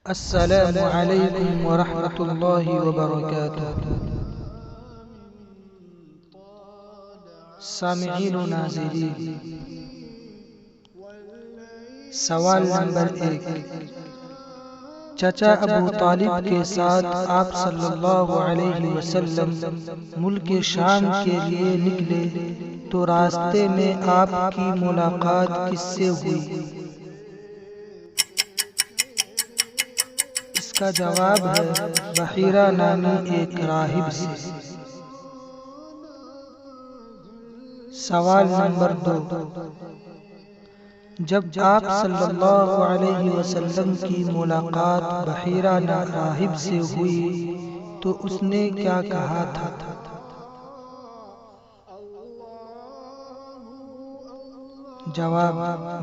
السلام علیکم ورحمۃ اللہ وبرکاتہ۔ سامعین و ناظرین، سوال نمبر 1۔ چچا ابو طالب کے ساتھ آپ صلی اللہ علیہ وسلم ملک شام کے لیے نکلے تو راستے میں آپ کی ملاقات کس سے ہوئی؟ اس کا جواب ہے بحیرہ نامی ایک راہب سے۔ سوال نمبر 2۔ جب آپ صلی اللہ علیہ وسلم کی ملاقات بحیرہ راہب سے ہوئی تو اس نے کیا کہا تھا؟ جواب: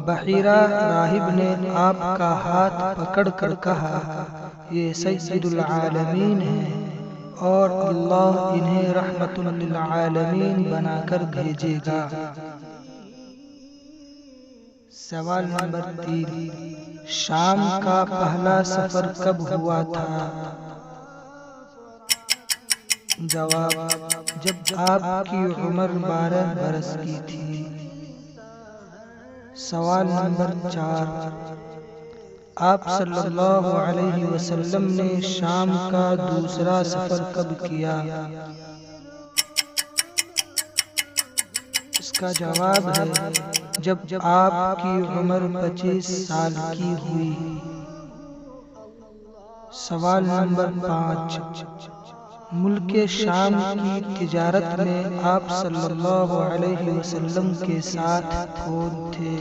بحیرہ راہب نے آپ کا ہاتھ پکڑ کر کہا، یہ سید العالمین ہیں اور اللہ انہیں رحمت للعالمین بنا کر بھیجے گا۔ سوال نمبر 3۔ شام کا پہلا سفر کب ہوا تھا؟ جواب: جب آپ کی عمر 12 برس کی تھی۔ سوال نمبر 4۔ آپ صلی اللہ علیہ وسلم نے شام کا دوسرا سفر کب کیا؟ اس کا جواب ہے جب آپ کی عمر 25 سال کی ہوئی۔ سوال نمبر 5۔ ملک شام کی تجارت میں آپ صلی اللہ علیہ وسلم کے ساتھ کون تھے؟